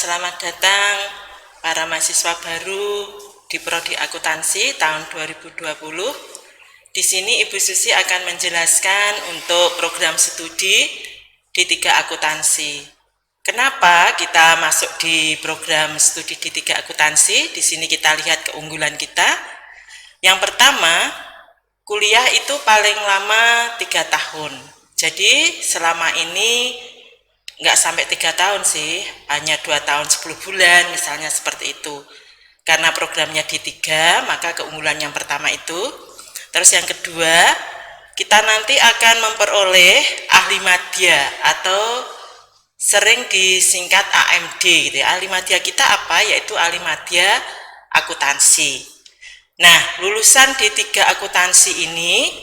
Selamat datang para mahasiswa baru di Prodi Akuntansi tahun 2020. Di sini Ibu Susi akan menjelaskan untuk program studi D3 Akuntansi. Kenapa kita masuk di program studi D3 Akuntansi? Di sini kita lihat keunggulan kita. Yang pertama, kuliah itu paling lama 3 tahun. Jadi selama ini nggak sampai 3 tahun sih, hanya 2 tahun 10 bulan misalnya seperti itu. Karena programnya D3, maka keunggulan yang pertama itu. Terus yang kedua, kita nanti akan memperoleh ahli madya atau sering disingkat AMD gitu ya. Ahli madya kita apa? Yaitu ahli madya akuntansi. Nah, lulusan D3 akuntansi ini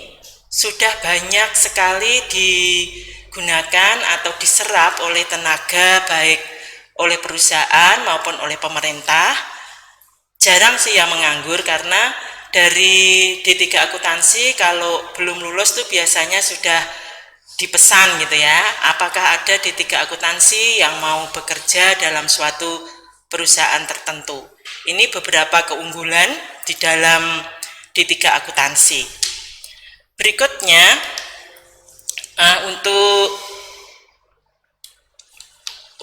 sudah banyak sekali digunakan atau diserap oleh tenaga, baik oleh perusahaan maupun oleh pemerintah. Jarang sih yang menganggur, karena dari D3 akuntansi kalau belum lulus tuh biasanya sudah dipesan gitu ya, apakah ada D3 akuntansi yang mau bekerja dalam suatu perusahaan tertentu. Ini beberapa keunggulan di dalam D3 akuntansi. Berikutnya,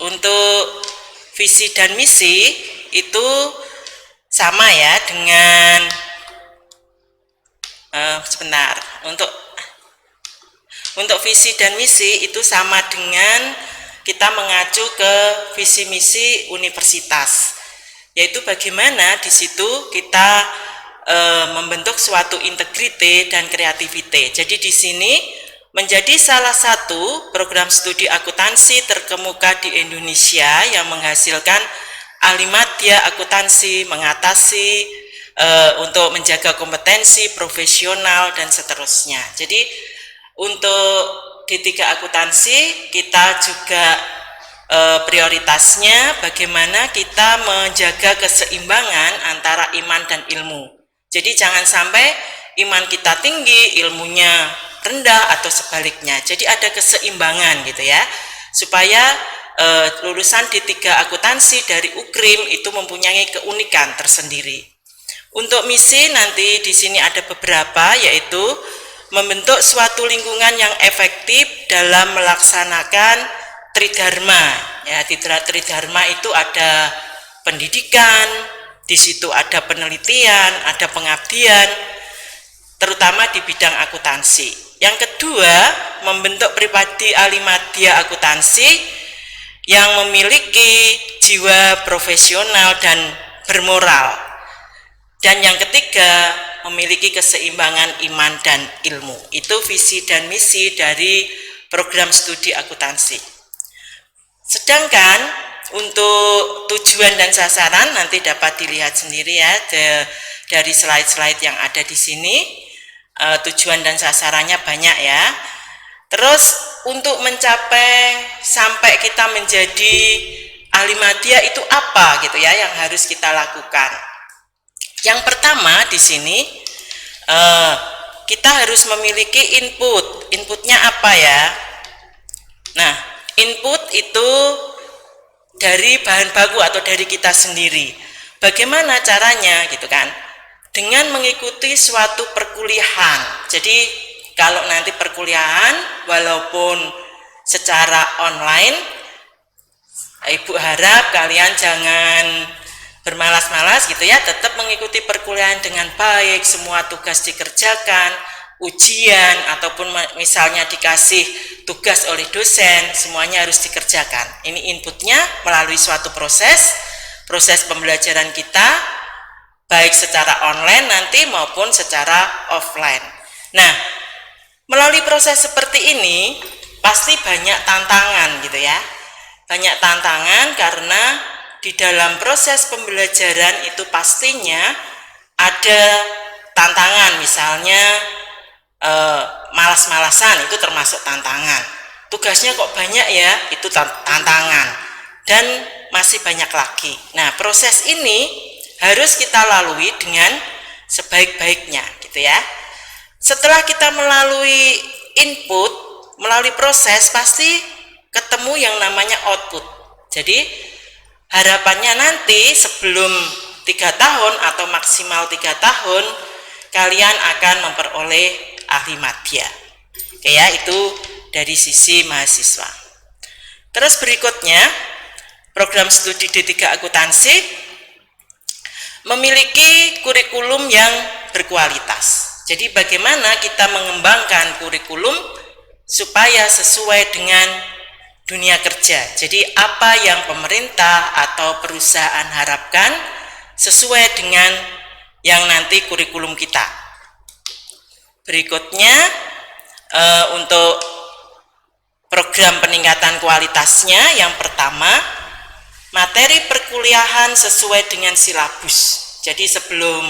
untuk visi dan misi itu sama ya dengan untuk visi dan misi itu sama dengan kita mengacu ke visi misi universitas, yaitu bagaimana di situ kita membentuk suatu integriti dan kreativiti. Jadi di sini menjadi salah satu program studi akuntansi terkemuka di Indonesia yang menghasilkan ahli madya akuntansi, mengatasi untuk menjaga kompetensi profesional dan seterusnya. Jadi untuk D3 akuntansi kita juga prioritasnya bagaimana kita menjaga keseimbangan antara iman dan ilmu. Jadi jangan sampai iman kita tinggi, ilmunya rendah atau sebaliknya. Jadi ada keseimbangan gitu ya, supaya lulusan D3 akuntansi dari UKRIM itu mempunyai keunikan tersendiri. Untuk misi nanti di sini ada beberapa, yaitu membentuk suatu lingkungan yang efektif dalam melaksanakan tridharma. Ya, tridharma itu ada pendidikan, di situ ada penelitian, ada pengabdian, terutama di bidang akuntansi. Yang kedua, membentuk pribadi ahli madya akuntansi yang memiliki jiwa profesional dan bermoral. Dan yang ketiga, memiliki keseimbangan iman dan ilmu. Itu visi dan misi dari program studi akuntansi. Sedangkan untuk tujuan dan sasaran nanti dapat dilihat sendiri ya dari slide-slide yang ada di sini. Tujuan dan sasarannya banyak ya. Terus untuk mencapai sampai kita menjadi ahli madya itu apa gitu ya yang harus kita lakukan. Yang pertama di sini kita harus memiliki input. Inputnya apa ya? Nah, input itu dari bahan baku atau dari kita sendiri. Bagaimana caranya gitu kan? Dengan mengikuti suatu perkuliahan. Jadi kalau nanti perkuliahan walaupun secara online, Ibu harap kalian jangan bermalas-malas gitu ya, tetap mengikuti perkuliahan dengan baik, semua tugas dikerjakan, ujian ataupun misalnya dikasih tugas oleh dosen, semuanya harus dikerjakan. Ini inputnya melalui suatu proses pembelajaran kita, baik secara online nanti maupun secara offline. Nah, melalui proses seperti ini pasti banyak tantangan gitu ya. Banyak tantangan karena di dalam proses pembelajaran itu pastinya ada tantangan, misalnya malas-malasan itu termasuk tantangan. Tugasnya kok banyak ya, itu tantangan. Dan masih banyak lagi. Nah, proses ini harus kita lalui dengan sebaik-baiknya gitu ya. Setelah kita melalui input, melalui proses, pasti ketemu yang namanya output. Jadi Harapannya nanti sebelum 3 tahun atau maksimal 3 tahun kalian akan memperoleh ahli madya. Oke ya, itu dari sisi mahasiswa. Terus berikutnya, program studi D3 akuntansi memiliki kurikulum yang berkualitas. Jadi bagaimana kita mengembangkan kurikulum supaya sesuai dengan dunia kerja. Jadi apa yang pemerintah atau perusahaan harapkan sesuai dengan yang nanti kurikulum kita. Berikutnya untuk program peningkatan kualitasnya, yang pertama materi perkuliahan sesuai dengan silabus. Jadi sebelum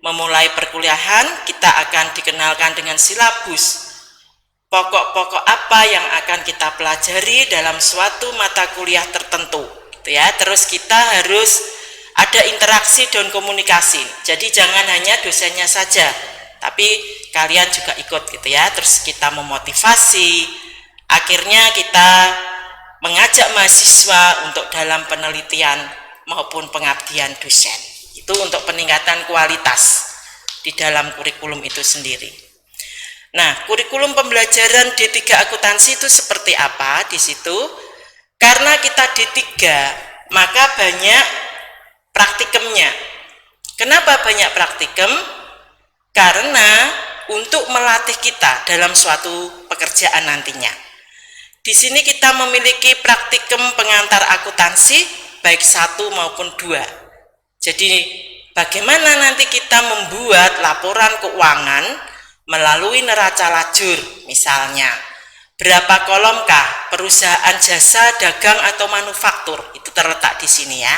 memulai perkuliahan kita akan dikenalkan dengan silabus. Pokok-pokok apa yang akan kita pelajari dalam suatu mata kuliah tertentu, gitu ya. Terus kita harus ada interaksi dan komunikasi. Jadi jangan hanya dosennya saja, tapi kalian juga ikut, gitu ya. Terus kita memotivasi. Akhirnya kita mengajak mahasiswa untuk dalam penelitian maupun pengabdian dosen. Itu untuk peningkatan kualitas di dalam kurikulum itu sendiri. Nah, kurikulum pembelajaran D3 akuntansi itu seperti apa di situ? Karena kita D3, maka banyak praktikumnya. Kenapa banyak praktikum? Karena untuk melatih kita dalam suatu pekerjaan nantinya. Di sini kita memiliki praktikum pengantar akuntansi baik 1 maupun 2. Jadi bagaimana nanti kita membuat laporan keuangan melalui neraca lajur, misalnya berapa kolomkah perusahaan jasa, dagang atau manufaktur, itu terletak di sini ya.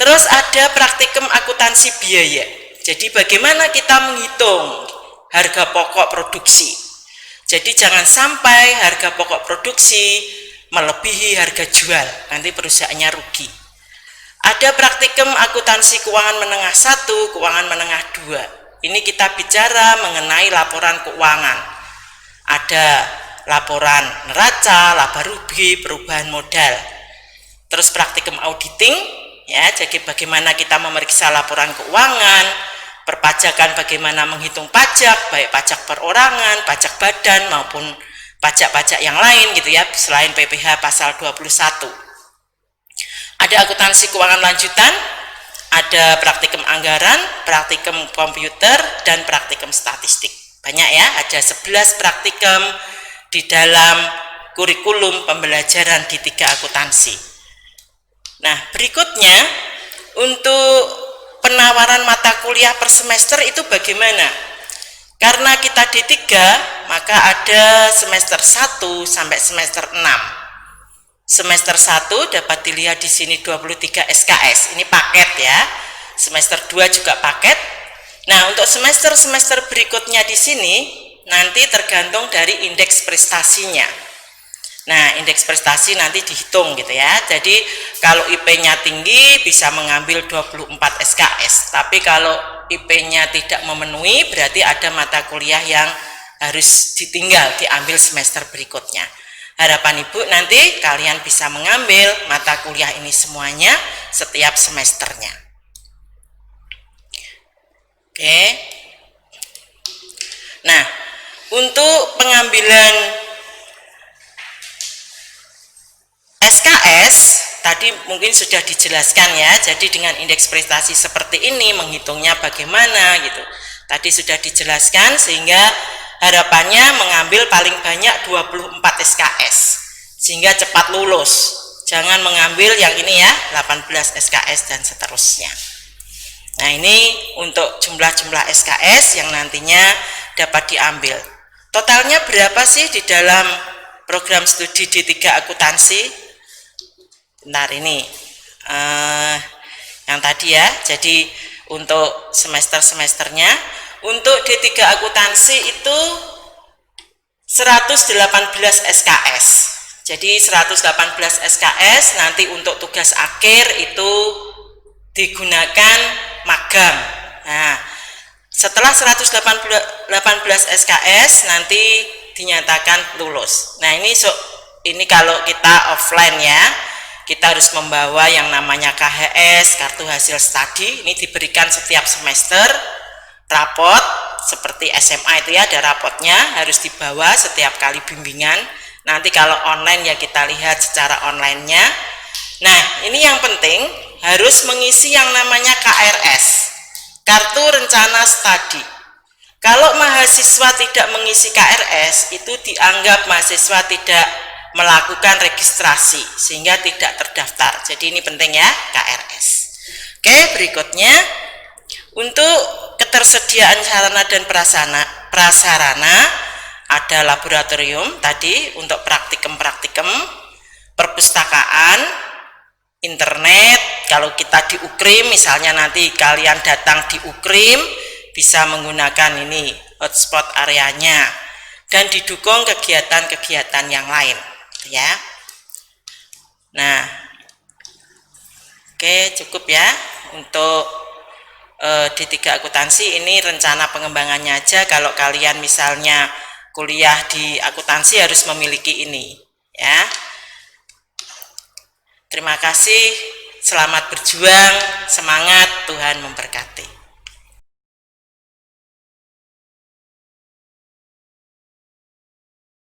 Terus ada praktikum akuntansi biaya. Jadi bagaimana kita menghitung harga pokok produksi. Jadi jangan sampai harga pokok produksi melebihi harga jual, nanti perusahaannya rugi. Ada praktikum akuntansi keuangan menengah 1, keuangan menengah 2. Ini kita bicara mengenai laporan keuangan. Ada laporan neraca, laba rugi, perubahan modal. Terus praktikum auditing, ya, jadi bagaimana kita memeriksa laporan keuangan, perpajakan bagaimana menghitung pajak, baik pajak perorangan, pajak badan maupun pajak-pajak yang lain, gitu ya, selain PPh pasal 21. Ada akuntansi keuangan lanjutan, ada praktikum anggaran, praktikum komputer, dan praktikum statistik. Banyak ya, ada 11 praktikum di dalam kurikulum pembelajaran D3 akuntansi. Nah, berikutnya untuk penawaran mata kuliah per semester itu bagaimana? Karena kita D3, maka ada semester 1 sampai semester 6. Semester 1 dapat dilihat di sini 23 SKS, ini paket ya. Semester 2 juga paket. Nah, untuk semester-semester berikutnya di sini nanti tergantung dari indeks prestasinya. Nah, indeks prestasi nanti dihitung gitu ya. Jadi kalau IP-nya tinggi bisa mengambil 24 SKS. Tapi kalau IP-nya tidak memenuhi berarti ada mata kuliah yang harus ditinggal, diambil semester berikutnya. Harapan Ibu nanti kalian bisa mengambil mata kuliah ini semuanya setiap semesternya. Oke. Nah, untuk pengambilan SKS tadi mungkin sudah dijelaskan ya. Jadi dengan indeks prestasi seperti ini menghitungnya bagaimana gitu. Tadi sudah dijelaskan sehingga harapannya mengambil paling banyak 24 SKS sehingga cepat lulus. Jangan mengambil yang ini ya, 18 SKS dan seterusnya. Nah, ini untuk jumlah-jumlah SKS yang nantinya dapat diambil. Totalnya berapa sih di dalam program studi D3 akuntansi? Bentar ini yang tadi ya. Jadi untuk semester-semesternya untuk D3 akuntansi itu 118 SKS. Jadi 118 SKS nanti untuk tugas akhir itu digunakan magang. Nah, setelah 118 SKS nanti dinyatakan lulus. Nah, ini kalau kita offline ya. kita harus membawa yang namanya KHS, kartu hasil studi. Ini diberikan setiap semester. Rapot seperti SMA itu ya, ada rapotnya, harus dibawa setiap kali bimbingan. Nanti kalau online ya kita lihat secara online-nya. Nah, ini yang penting harus mengisi yang namanya KRS, kartu rencana studi. Kalau mahasiswa tidak mengisi KRS, itu dianggap mahasiswa tidak melakukan registrasi sehingga tidak terdaftar. Jadi ini penting ya, KRS. Oke, berikutnya untuk ketersediaan sarana dan prasarana ada laboratorium tadi untuk praktikum, perpustakaan, internet. Kalau kita di UKRIM, misalnya nanti kalian datang di UKRIM, bisa menggunakan ini hotspot areanya, dan didukung kegiatan-kegiatan yang lain ya. Nah, oke, cukup ya untuk D3 akuntansi. Ini rencana pengembangannya aja. Kalau kalian misalnya kuliah di akuntansi harus memiliki ini ya. Terima kasih, selamat berjuang, semangat, Tuhan memberkati.